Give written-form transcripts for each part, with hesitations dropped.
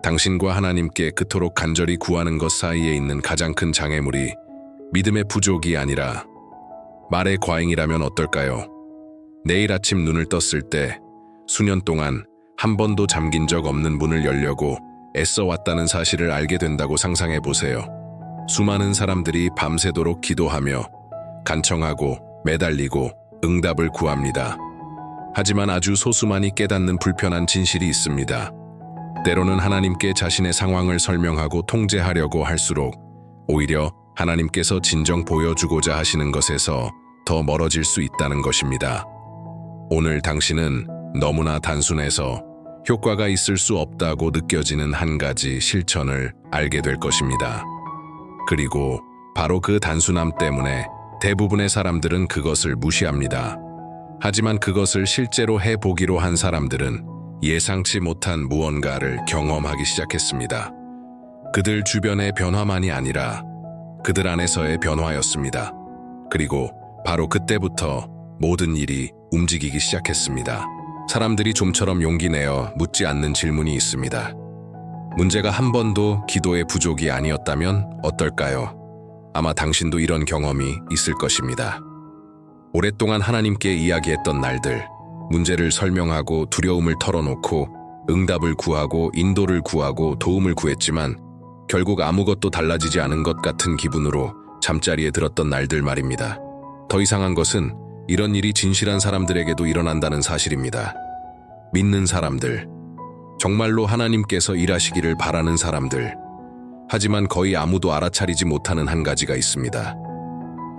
당신과 하나님께 그토록 간절히 구하는 것 사이에 있는 가장 큰 장애물이 믿음의 부족이 아니라 말의 과잉이라면 어떨까요? 내일 아침 눈을 떴을 때 수년 동안 한 번도 잠긴 적 없는 문을 열려고 애써 왔다는 사실을 알게 된다고 상상해 보세요. 수많은 사람들이 밤새도록 기도하며 간청하고 매달리고 응답을 구합니다. 하지만 아주 소수만이 깨닫는 불편한 진실이 있습니다. 때로는 하나님께 자신의 상황을 설명하고 통제하려고 할수록 오히려 하나님께서 진정 보여주고자 하시는 것에서 더 멀어질 수 있다는 것입니다. 오늘 당신은 너무나 단순해서 효과가 있을 수 없다고 느껴지는 한 가지 실천을 알게 될 것입니다. 그리고 바로 그 단순함 때문에 대부분의 사람들은 그것을 무시합니다. 하지만 그것을 실제로 해보기로 한 사람들은 예상치 못한 무언가를 경험하기 시작했습니다. 그들 주변의 변화만이 아니라 그들 안에서의 변화였습니다. 그리고 바로 그때부터 모든 일이 움직이기 시작했습니다. 사람들이 좀처럼 용기 내어 묻지 않는 질문이 있습니다. 문제가 한 번도 기도의 부족이 아니었다면 어떨까요? 아마 당신도 이런 경험이 있을 것입니다. 오랫동안 하나님께 이야기했던 날들, 문제를 설명하고 두려움을 털어놓고 응답을 구하고 인도를 구하고 도움을 구했지만 결국 아무것도 달라지지 않은 것 같은 기분으로 잠자리에 들었던 날들 말입니다. 더 이상한 것은 이런 일이 진실한 사람들에게도 일어난다는 사실입니다. 믿는 사람들, 정말로 하나님께서 일하시기를 바라는 사람들, 하지만 거의 아무도 알아차리지 못하는 한 가지가 있습니다.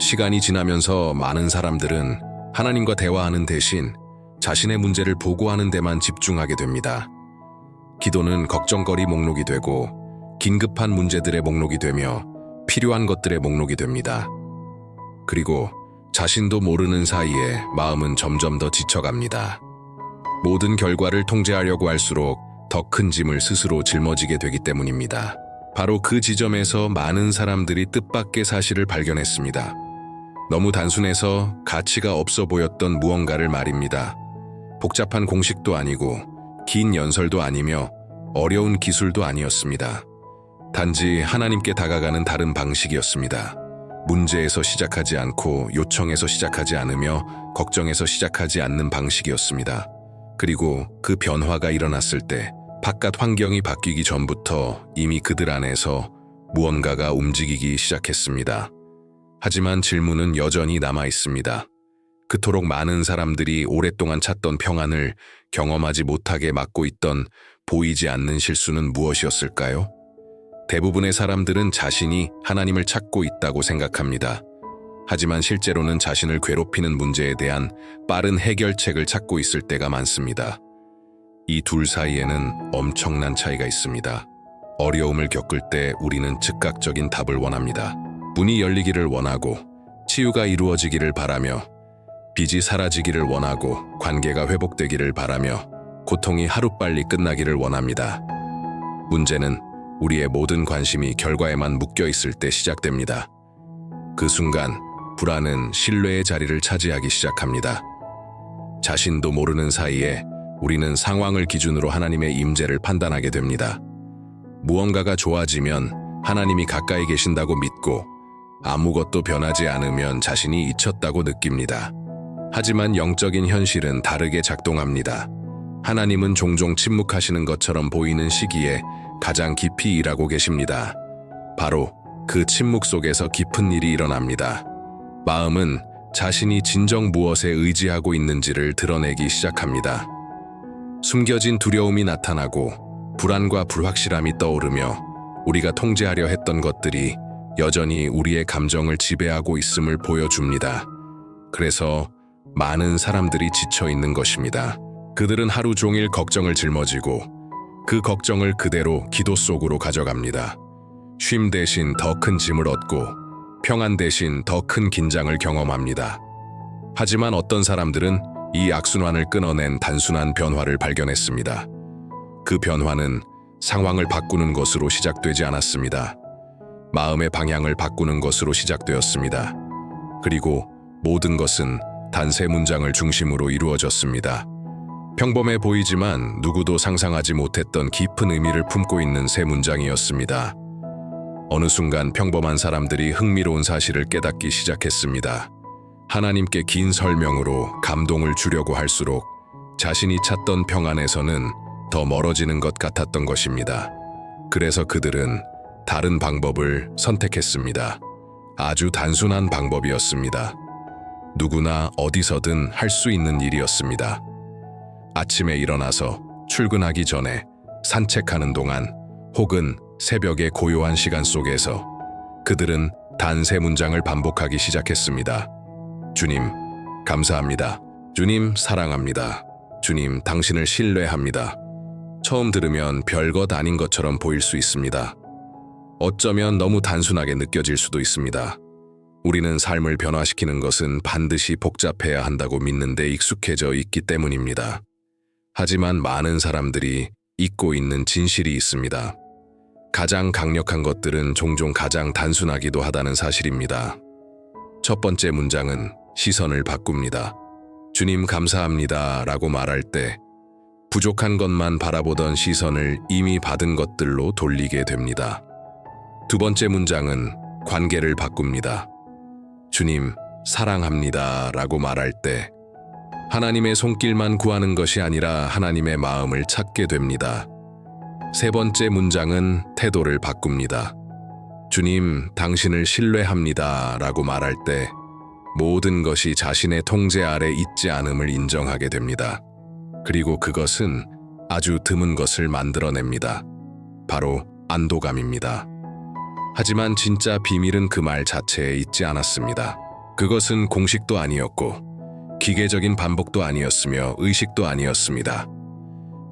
시간이 지나면서 많은 사람들은 하나님과 대화하는 대신 자신의 문제를 보고하는 데만 집중하게 됩니다. 기도는 걱정거리 목록이 되고 긴급한 문제들의 목록이 되며 필요한 것들의 목록이 됩니다. 그리고 자신도 모르는 사이에 마음은 점점 더 지쳐갑니다. 모든 결과를 통제하려고 할수록 더 큰 짐을 스스로 짊어지게 되기 때문입니다. 바로 그 지점에서 많은 사람들이 뜻밖의 사실을 발견했습니다. 너무 단순해서 가치가 없어 보였던 무언가를 말입니다. 복잡한 공식도 아니고 긴 연설도 아니며 어려운 기술도 아니었습니다. 단지 하나님께 다가가는 다른 방식이었습니다. 문제에서 시작하지 않고 요청에서 시작하지 않으며 걱정에서 시작하지 않는 방식이었습니다. 그리고 그 변화가 일어났을 때 바깥 환경이 바뀌기 전부터 이미 그들 안에서 무언가가 움직이기 시작했습니다. 하지만 질문은 여전히 남아 있습니다. 그토록 많은 사람들이 오랫동안 찾던 평안을 경험하지 못하게 막고 있던 보이지 않는 실수는 무엇이었을까요? 대부분의 사람들은 자신이 하나님을 찾고 있다고 생각합니다. 하지만 실제로는 자신을 괴롭히는 문제에 대한 빠른 해결책을 찾고 있을 때가 많습니다. 이 둘 사이에는 엄청난 차이가 있습니다. 어려움을 겪을 때 우리는 즉각적인 답을 원합니다. 문이 열리기를 원하고 치유가 이루어지기를 바라며 빚이 사라지기를 원하고 관계가 회복되기를 바라며 고통이 하루빨리 끝나기를 원합니다. 문제는 우리의 모든 관심이 결과에만 묶여 있을 때 시작됩니다. 그 순간 불안은 신뢰의 자리를 차지하기 시작합니다. 자신도 모르는 사이에 우리는 상황을 기준으로 하나님의 임재를 판단하게 됩니다. 무언가가 좋아지면 하나님이 가까이 계신다고 믿고 아무것도 변하지 않으면 자신이 잊혔다고 느낍니다. 하지만 영적인 현실은 다르게 작동합니다. 하나님은 종종 침묵하시는 것처럼 보이는 시기에 가장 깊이 일하고 계십니다. 바로 그 침묵 속에서 깊은 일이 일어납니다. 마음은 자신이 진정 무엇에 의지하고 있는지를 드러내기 시작합니다. 숨겨진 두려움이 나타나고 불안과 불확실함이 떠오르며 우리가 통제하려 했던 것들이 여전히 우리의 감정을 지배하고 있음을 보여줍니다. 그래서 많은 사람들이 지쳐 있는 것입니다. 그들은 하루 종일 걱정을 짊어지고 그 걱정을 그대로 기도 속으로 가져갑니다. 쉼 대신 더 큰 짐을 얻고 평안 대신 더 큰 긴장을 경험합니다. 하지만 어떤 사람들은 이 악순환을 끊어낸 단순한 변화를 발견했습니다. 그 변화는 상황을 바꾸는 것으로 시작되지 않았습니다. 마음의 방향을 바꾸는 것으로 시작되었습니다. 그리고 모든 것은 단 세 문장을 중심으로 이루어졌습니다. 평범해 보이지만 누구도 상상하지 못했던 깊은 의미를 품고 있는 세 문장이었습니다. 어느 순간 평범한 사람들이 흥미로운 사실을 깨닫기 시작했습니다. 하나님께 긴 설명으로 감동을 주려고 할수록 자신이 찾던 평안에서는 더 멀어지는 것 같았던 것입니다. 그래서 그들은 다른 방법을 선택했습니다. 아주 단순한 방법이었습니다. 누구나 어디서든 할 수 있는 일이었습니다. 아침에 일어나서 출근하기 전에 산책하는 동안 혹은 새벽의 고요한 시간 속에서 그들은 단 세 문장을 반복하기 시작했습니다. 주님, 감사합니다. 주님, 사랑합니다. 주님, 당신을 신뢰합니다. 처음 들으면 별것 아닌 것처럼 보일 수 있습니다. 어쩌면 너무 단순하게 느껴질 수도 있습니다. 우리는 삶을 변화시키는 것은 반드시 복잡해야 한다고 믿는데 익숙해져 있기 때문입니다. 하지만 많은 사람들이 잊고 있는 진실이 있습니다. 가장 강력한 것들은 종종 가장 단순하기도 하다는 사실입니다. 첫 번째 문장은 시선을 바꿉니다. 주님 감사합니다 라고 말할 때 부족한 것만 바라보던 시선을 이미 받은 것들로 돌리게 됩니다. 두 번째 문장은 관계를 바꿉니다. 주님 사랑합니다 라고 말할 때 하나님의 손길만 구하는 것이 아니라 하나님의 마음을 찾게 됩니다. 세 번째 문장은 태도를 바꿉니다. 주님, 당신을 신뢰합니다 라고 말할 때 모든 것이 자신의 통제 아래 있지 않음을 인정하게 됩니다. 그리고 그것은 아주 드문 것을 만들어냅니다. 바로 안도감입니다. 하지만 진짜 비밀은 그 말 자체에 있지 않았습니다. 그것은 공식도 아니었고 기계적인 반복도 아니었으며 의식도 아니었습니다.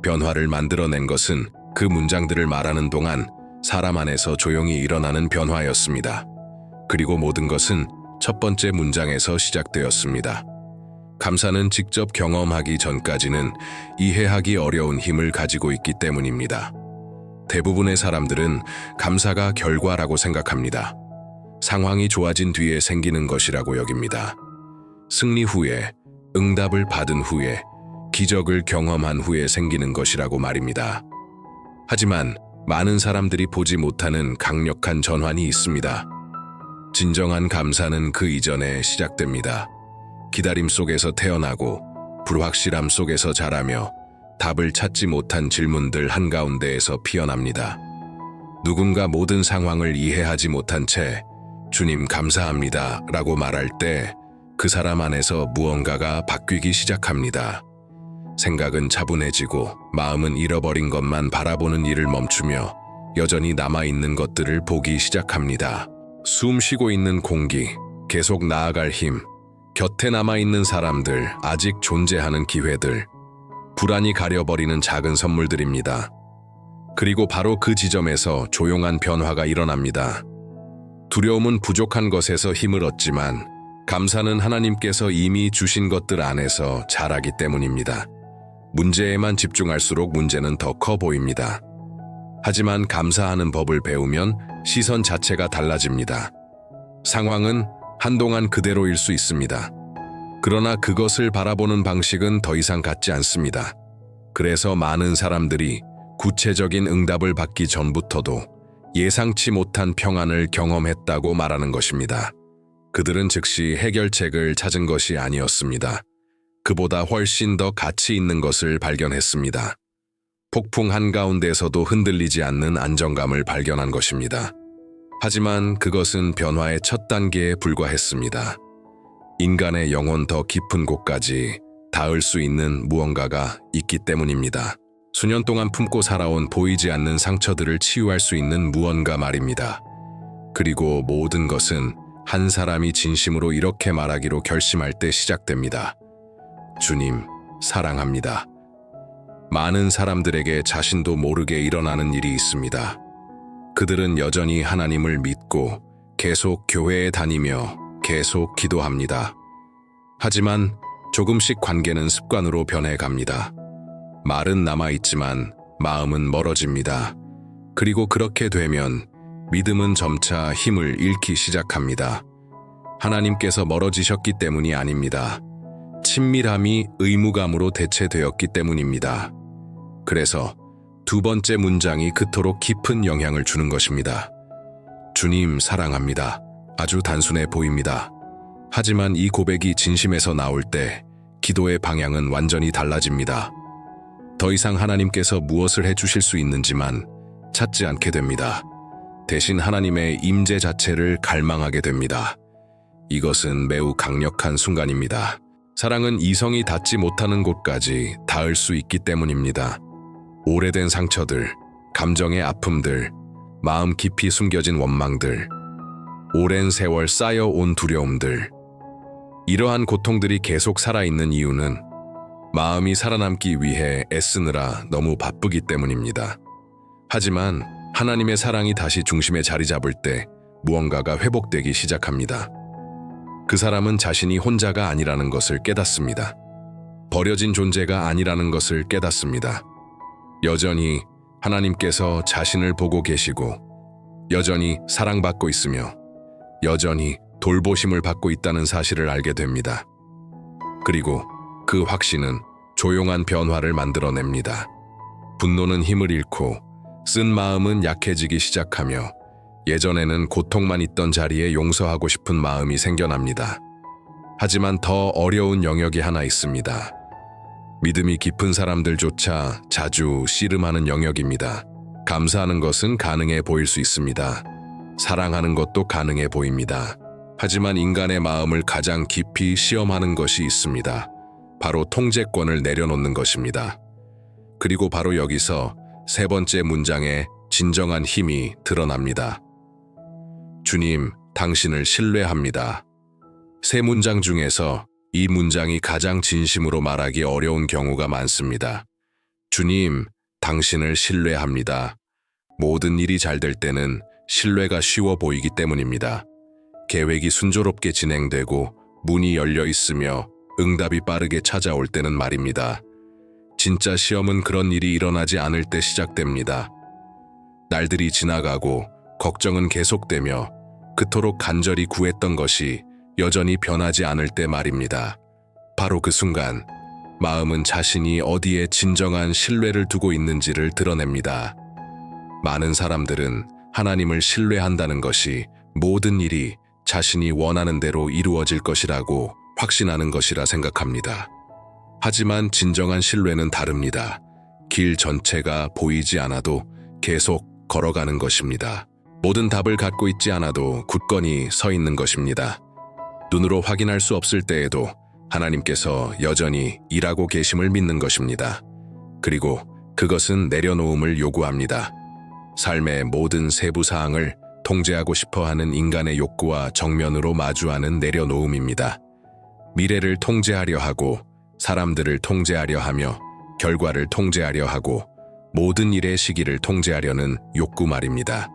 변화를 만들어낸 것은 그 문장들을 말하는 동안 사람 안에서 조용히 일어나는 변화였습니다. 그리고 모든 것은 첫 번째 문장에서 시작되었습니다. 감사는 직접 경험하기 전까지는 이해하기 어려운 힘을 가지고 있기 때문입니다. 대부분의 사람들은 감사가 결과라고 생각합니다. 상황이 좋아진 뒤에 생기는 것이라고 여깁니다. 승리 후에, 응답을 받은 후에, 기적을 경험한 후에 생기는 것이라고 말입니다. 하지만 많은 사람들이 보지 못하는 강력한 전환이 있습니다. 진정한 감사는 그 이전에 시작됩니다. 기다림 속에서 태어나고 불확실함 속에서 자라며 답을 찾지 못한 질문들 한가운데에서 피어납니다. 누군가 모든 상황을 이해하지 못한 채 주님 감사합니다 라고 말할 때 그 사람 안에서 무언가가 바뀌기 시작합니다. 생각은 차분해지고 마음은 잃어버린 것만 바라보는 일을 멈추며 여전히 남아있는 것들을 보기 시작합니다. 숨 쉬고 있는 공기, 계속 나아갈 힘, 곁에 남아있는 사람들, 아직 존재하는 기회들, 불안이 가려버리는 작은 선물들입니다. 그리고 바로 그 지점에서 조용한 변화가 일어납니다. 두려움은 부족한 것에서 힘을 얻지만 감사는 하나님께서 이미 주신 것들 안에서 자라기 때문입니다. 문제에만 집중할수록 문제는 더 커 보입니다. 하지만 감사하는 법을 배우면 시선 자체가 달라집니다. 상황은 한동안 그대로일 수 있습니다. 그러나 그것을 바라보는 방식은 더 이상 같지 않습니다. 그래서 많은 사람들이 구체적인 응답을 받기 전부터도 예상치 못한 평안을 경험했다고 말하는 것입니다. 그들은 즉시 해결책을 찾은 것이 아니었습니다. 그보다 훨씬 더 가치 있는 것을 발견했습니다. 폭풍 한가운데서도 흔들리지 않는 안정감을 발견한 것입니다. 하지만 그것은 변화의 첫 단계에 불과했습니다. 인간의 영혼 더 깊은 곳까지 닿을 수 있는 무언가가 있기 때문입니다. 수년 동안 품고 살아온 보이지 않는 상처들을 치유할 수 있는 무언가 말입니다. 그리고 모든 것은 한 사람이 진심으로 이렇게 말하기로 결심할 때 시작됩니다. 주님, 사랑합니다. 많은 사람들에게 자신도 모르게 일어나는 일이 있습니다. 그들은 여전히 하나님을 믿고 계속 교회에 다니며 계속 기도합니다. 하지만 조금씩 관계는 습관으로 변해갑니다. 말은 남아있지만 마음은 멀어집니다. 그리고 그렇게 되면 믿음은 점차 힘을 잃기 시작합니다. 하나님께서 멀어지셨기 때문이 아닙니다. 친밀함이 의무감으로 대체되었기 때문입니다. 그래서 두 번째 문장이 그토록 깊은 영향을 주는 것입니다. 주님 사랑합니다. 아주 단순해 보입니다. 하지만 이 고백이 진심에서 나올 때 기도의 방향은 완전히 달라집니다. 더 이상 하나님께서 무엇을 해주실 수 있는지만 찾지 않게 됩니다. 대신 하나님의 임재 자체를 갈망하게 됩니다. 이것은 매우 강력한 순간입니다. 사랑은 이성이 닿지 못하는 곳까지 닿을 수 있기 때문입니다. 오래된 상처들, 감정의 아픔들, 마음 깊이 숨겨진 원망들, 오랜 세월 쌓여온 두려움들, 이러한 고통들이 계속 살아있는 이유는 마음이 살아남기 위해 애쓰느라 너무 바쁘기 때문입니다. 하지만 하나님의 사랑이 다시 중심에 자리 잡을 때 무언가가 회복되기 시작합니다. 그 사람은 자신이 혼자가 아니라는 것을 깨닫습니다. 버려진 존재가 아니라는 것을 깨닫습니다. 여전히 하나님께서 자신을 보고 계시고 여전히 사랑받고 있으며 여전히 돌보심을 받고 있다는 사실을 알게 됩니다. 그리고 그 확신은 조용한 변화를 만들어냅니다. 분노는 힘을 잃고 쓴 마음은 약해지기 시작하며 예전에는 고통만 있던 자리에 용서하고 싶은 마음이 생겨납니다. 하지만 더 어려운 영역이 하나 있습니다. 믿음이 깊은 사람들조차 자주 씨름하는 영역입니다. 감사하는 것은 가능해 보일 수 있습니다. 사랑하는 것도 가능해 보입니다. 하지만 인간의 마음을 가장 깊이 시험하는 것이 있습니다. 바로 통제권을 내려놓는 것입니다. 그리고 바로 여기서 세 번째 문장의 진정한 힘이 드러납니다. 주님, 당신을 신뢰합니다. 세 문장 중에서 이 문장이 가장 진심으로 말하기 어려운 경우가 많습니다. 주님, 당신을 신뢰합니다. 모든 일이 잘 될 때는 신뢰가 쉬워 보이기 때문입니다. 계획이 순조롭게 진행되고 문이 열려 있으며 응답이 빠르게 찾아올 때는 말입니다. 진짜 시험은 그런 일이 일어나지 않을 때 시작됩니다. 날들이 지나가고 걱정은 계속되며 그토록 간절히 구했던 것이 여전히 변하지 않을 때 말입니다. 바로 그 순간 마음은 자신이 어디에 진정한 신뢰를 두고 있는지를 드러냅니다. 많은 사람들은 하나님을 신뢰한다는 것이 모든 일이 자신이 원하는 대로 이루어질 것이라고 확신하는 것이라 생각합니다. 하지만 진정한 신뢰는 다릅니다. 길 전체가 보이지 않아도 계속 걸어가는 것입니다. 모든 답을 갖고 있지 않아도 굳건히 서 있는 것입니다. 눈으로 확인할 수 없을 때에도 하나님께서 여전히 일하고 계심을 믿는 것입니다. 그리고 그것은 내려놓음을 요구합니다. 삶의 모든 세부 사항을 통제하고 싶어하는 인간의 욕구와 정면으로 마주하는 내려놓음입니다. 미래를 통제하려 하고 사람들을 통제하려 하며 결과를 통제하려 하고 모든 일의 시기를 통제하려는 욕구 말입니다.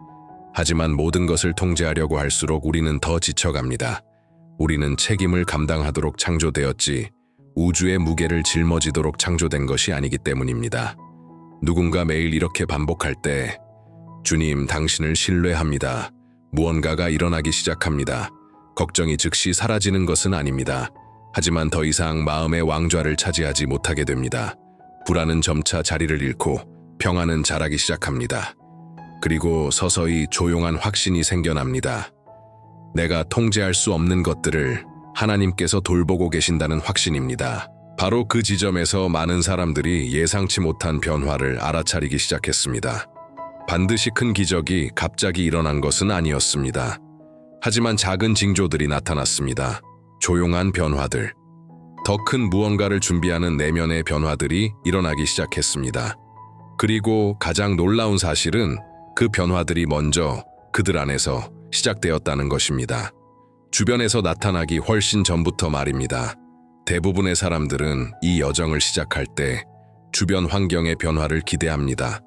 하지만 모든 것을 통제하려고 할수록 우리는 더 지쳐갑니다. 우리는 책임을 감당하도록 창조되었지 우주의 무게를 짊어지도록 창조된 것이 아니기 때문입니다. 누군가 매일 이렇게 반복할 때 주님, 당신을 신뢰합니다. 무언가가 일어나기 시작합니다. 걱정이 즉시 사라지는 것은 아닙니다. 하지만 더 이상 마음의 왕좌를 차지하지 못하게 됩니다. 불안은 점차 자리를 잃고 평안은 자라기 시작합니다. 그리고 서서히 조용한 확신이 생겨납니다. 내가 통제할 수 없는 것들을 하나님께서 돌보고 계신다는 확신입니다. 바로 그 지점에서 많은 사람들이 예상치 못한 변화를 알아차리기 시작했습니다. 반드시 큰 기적이 갑자기 일어난 것은 아니었습니다. 하지만 작은 징조들이 나타났습니다. 조용한 변화들, 더 큰 무언가를 준비하는 내면의 변화들이 일어나기 시작했습니다. 그리고 가장 놀라운 사실은 그 변화들이 먼저 그들 안에서 시작되었다는 것입니다. 주변에서 나타나기 훨씬 전부터 말입니다. 대부분의 사람들은 이 여정을 시작할 때 주변 환경의 변화를 기대합니다.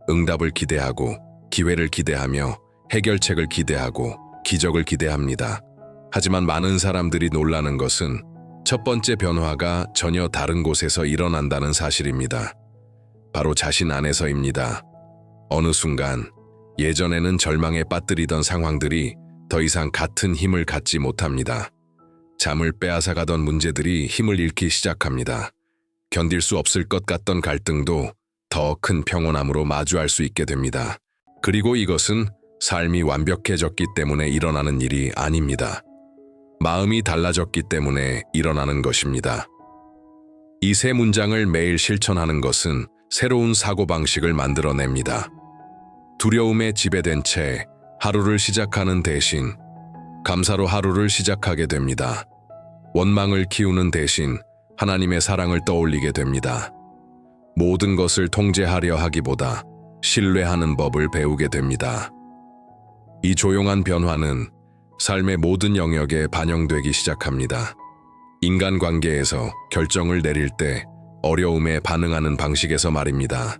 응답을 기대하고 기회를 기대하며 해결책을 기대하고 기적을 기대합니다. 하지만 많은 사람들이 놀라는 것은 첫 번째 변화가 전혀 다른 곳에서 일어난다는 사실입니다. 바로 자신 안에서입니다. 어느 순간 예전에는 절망에 빠뜨리던 상황들이 더 이상 같은 힘을 갖지 못합니다. 잠을 빼앗아가던 문제들이 힘을 잃기 시작합니다. 견딜 수 없을 것 같던 갈등도 더 큰 평온함으로 마주할 수 있게 됩니다. 그리고 이것은 삶이 완벽해졌기 때문에 일어나는 일이 아닙니다. 마음이 달라졌기 때문에 일어나는 것입니다. 이 세 문장을 매일 실천하는 것은 새로운 사고방식을 만들어냅니다. 두려움에 지배된 채 하루를 시작하는 대신 감사로 하루를 시작하게 됩니다. 원망을 키우는 대신 하나님의 사랑을 떠올리게 됩니다. 모든 것을 통제하려 하기보다 신뢰하는 법을 배우게 됩니다. 이 조용한 변화는 삶의 모든 영역에 반영되기 시작합니다. 인간관계에서 결정을 내릴 때 어려움에 반응하는 방식에서 말입니다.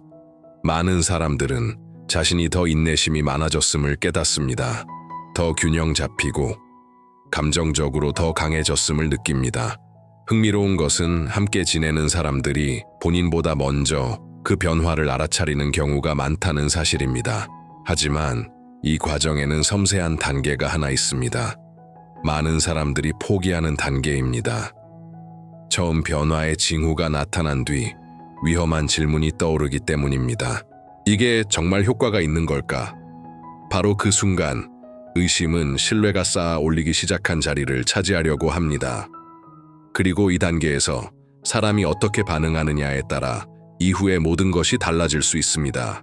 많은 사람들은 자신이 더 인내심이 많아졌음을 깨닫습니다. 더 균형 잡히고 감정적으로 더 강해졌음을 느낍니다. 흥미로운 것은 함께 지내는 사람들이 본인보다 먼저 그 변화를 알아차리는 경우가 많다는 사실입니다. 하지만 이 과정에는 섬세한 단계가 하나 있습니다. 많은 사람들이 포기하는 단계입니다. 처음 변화의 징후가 나타난 뒤 위험한 질문이 떠오르기 때문입니다. 이게 정말 효과가 있는 걸까? 바로 그 순간 의심은 신뢰가 쌓아 올리기 시작한 자리를 차지하려고 합니다. 그리고 이 단계에서 사람이 어떻게 반응하느냐에 따라 이후의 모든 것이 달라질 수 있습니다.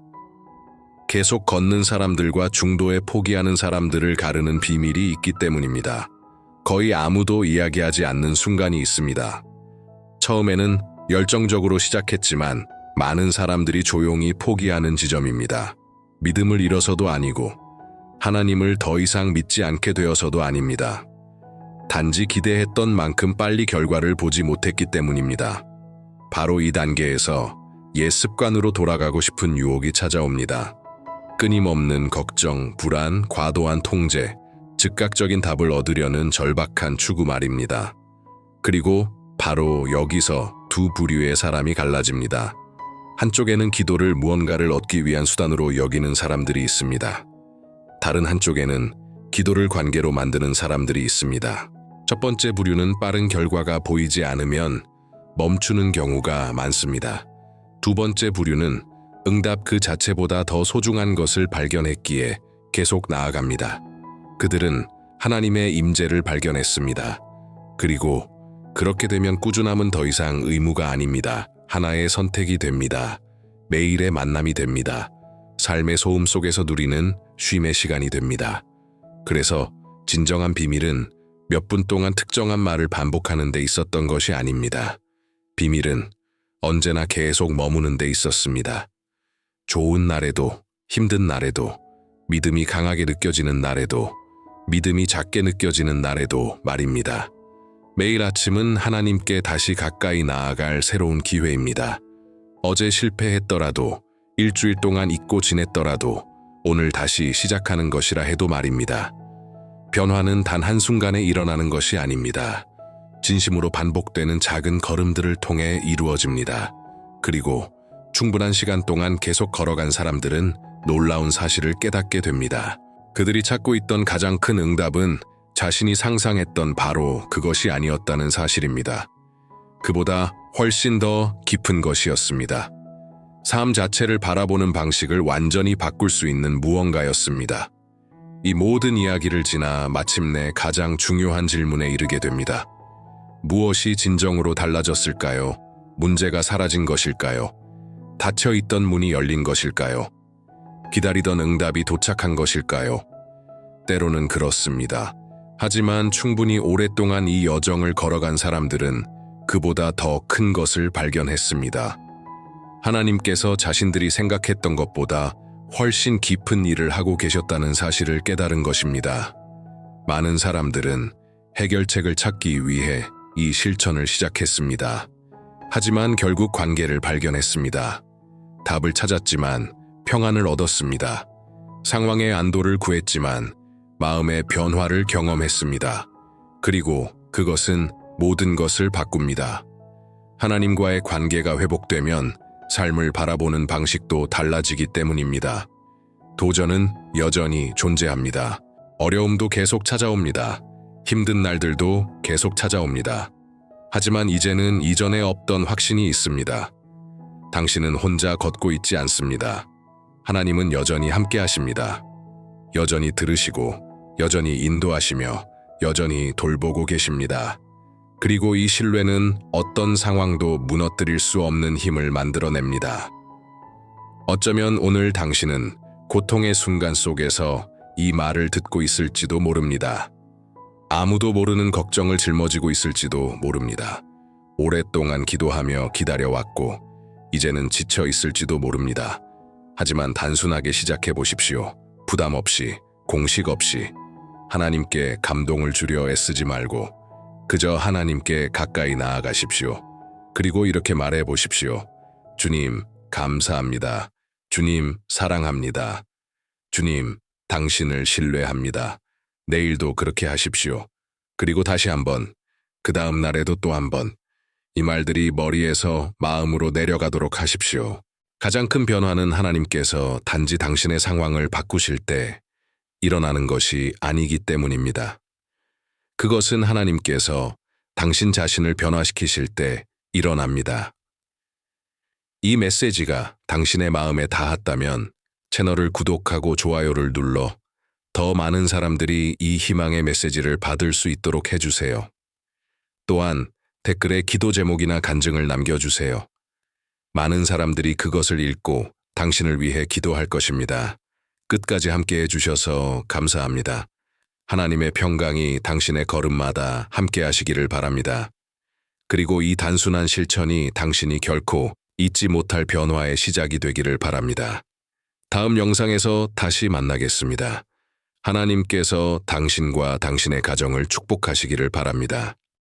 계속 걷는 사람들과 중도에 포기하는 사람들을 가르는 비밀이 있기 때문입니다. 거의 아무도 이야기하지 않는 순간이 있습니다. 처음에는 열정적으로 시작했지만 많은 사람들이 조용히 포기하는 지점입니다. 믿음을 잃어서도 아니고 하나님을 더 이상 믿지 않게 되어서도 아닙니다. 단지 기대했던 만큼 빨리 결과를 보지 못했기 때문입니다. 바로 이 단계에서 옛 습관으로 돌아가고 싶은 유혹이 찾아옵니다. 끊임없는 걱정, 불안, 과도한 통제, 즉각적인 답을 얻으려는 절박한 추구 말입니다. 그리고 바로 여기서 두 부류의 사람이 갈라집니다. 한쪽에는 기도를 무언가를 얻기 위한 수단으로 여기는 사람들이 있습니다. 다른 한쪽에는 기도를 관계로 만드는 사람들이 있습니다. 첫 번째 부류는 빠른 결과가 보이지 않으면 멈추는 경우가 많습니다. 두 번째 부류는 응답 그 자체보다 더 소중한 것을 발견했기에 계속 나아갑니다. 그들은 하나님의 임재를 발견했습니다. 그리고 그렇게 되면 꾸준함은 더 이상 의무가 아닙니다. 하나의 선택이 됩니다. 매일의 만남이 됩니다. 삶의 소음 속에서 누리는 쉼의 시간이 됩니다. 그래서 진정한 비밀은 몇 분 동안 특정한 말을 반복하는 데 있었던 것이 아닙니다. 비밀은 언제나 계속 머무는 데 있었습니다. 좋은 날에도, 힘든 날에도, 믿음이 강하게 느껴지는 날에도, 믿음이 작게 느껴지는 날에도 말입니다. 매일 아침은 하나님께 다시 가까이 나아갈 새로운 기회입니다. 어제 실패했더라도, 일주일 동안 잊고 지냈더라도 오늘 다시 시작하는 것이라 해도 말입니다. 변화는 단 한순간에 일어나는 것이 아닙니다. 진심으로 반복되는 작은 걸음들을 통해 이루어집니다. 그리고 충분한 시간 동안 계속 걸어간 사람들은 놀라운 사실을 깨닫게 됩니다. 그들이 찾고 있던 가장 큰 응답은 자신이 상상했던 바로 그것이 아니었다는 사실입니다. 그보다 훨씬 더 깊은 것이었습니다. 삶 자체를 바라보는 방식을 완전히 바꿀 수 있는 무언가였습니다. 이 모든 이야기를 지나 마침내 가장 중요한 질문에 이르게 됩니다. 무엇이 진정으로 달라졌을까요? 문제가 사라진 것일까요? 닫혀있던 문이 열린 것일까요? 기다리던 응답이 도착한 것일까요? 때로는 그렇습니다. 하지만 충분히 오랫동안 이 여정을 걸어간 사람들은 그보다 더 큰 것을 발견했습니다. 하나님께서 자신들이 생각했던 것보다 훨씬 깊은 일을 하고 계셨다는 사실을 깨달은 것입니다. 많은 사람들은 해결책을 찾기 위해 이 실천을 시작했습니다. 하지만 결국 관계를 발견했습니다. 답을 찾았지만 평안을 얻었습니다. 상황의 안도를 구했지만 마음의 변화를 경험했습니다. 그리고 그것은 모든 것을 바꿉니다. 하나님과의 관계가 회복되면 삶을 바라보는 방식도 달라지기 때문입니다. 도전은 여전히 존재합니다. 어려움도 계속 찾아옵니다. 힘든 날들도 계속 찾아옵니다. 하지만 이제는 이전에 없던 확신이 있습니다. 당신은 혼자 걷고 있지 않습니다. 하나님은 여전히 함께 하십니다. 여전히 들으시고, 여전히 인도하시며, 여전히 돌보고 계십니다. 그리고 이 신뢰는 어떤 상황도 무너뜨릴 수 없는 힘을 만들어냅니다. 어쩌면 오늘 당신은 고통의 순간 속에서 이 말을 듣고 있을지도 모릅니다. 아무도 모르는 걱정을 짊어지고 있을지도 모릅니다. 오랫동안 기도하며 기다려왔고 이제는 지쳐 있을지도 모릅니다. 하지만 단순하게 시작해 보십시오. 부담 없이, 공식 없이, 하나님께 감동을 주려 애쓰지 말고 그저 하나님께 가까이 나아가십시오. 그리고 이렇게 말해 보십시오. 주님, 감사합니다. 주님, 사랑합니다. 주님, 당신을 신뢰합니다. 내일도 그렇게 하십시오. 그리고 다시 한번, 그 다음 날에도 또 한번, 이 말들이 머리에서 마음으로 내려가도록 하십시오. 가장 큰 변화는 하나님께서 단지 당신의 상황을 바꾸실 때 일어나는 것이 아니기 때문입니다. 그것은 하나님께서 당신 자신을 변화시키실 때 일어납니다. 이 메시지가 당신의 마음에 닿았다면 채널을 구독하고 좋아요를 눌러 더 많은 사람들이 이 희망의 메시지를 받을 수 있도록 해주세요. 또한 댓글에 기도 제목이나 간증을 남겨주세요. 많은 사람들이 그것을 읽고 당신을 위해 기도할 것입니다. 끝까지 함께 해주셔서 감사합니다. 하나님의 평강이 당신의 걸음마다 함께 하시기를 바랍니다. 그리고 이 단순한 실천이 당신이 결코 잊지 못할 변화의 시작이 되기를 바랍니다. 다음 영상에서 다시 만나겠습니다. 하나님께서 당신과 당신의 가정을 축복하시기를 바랍니다.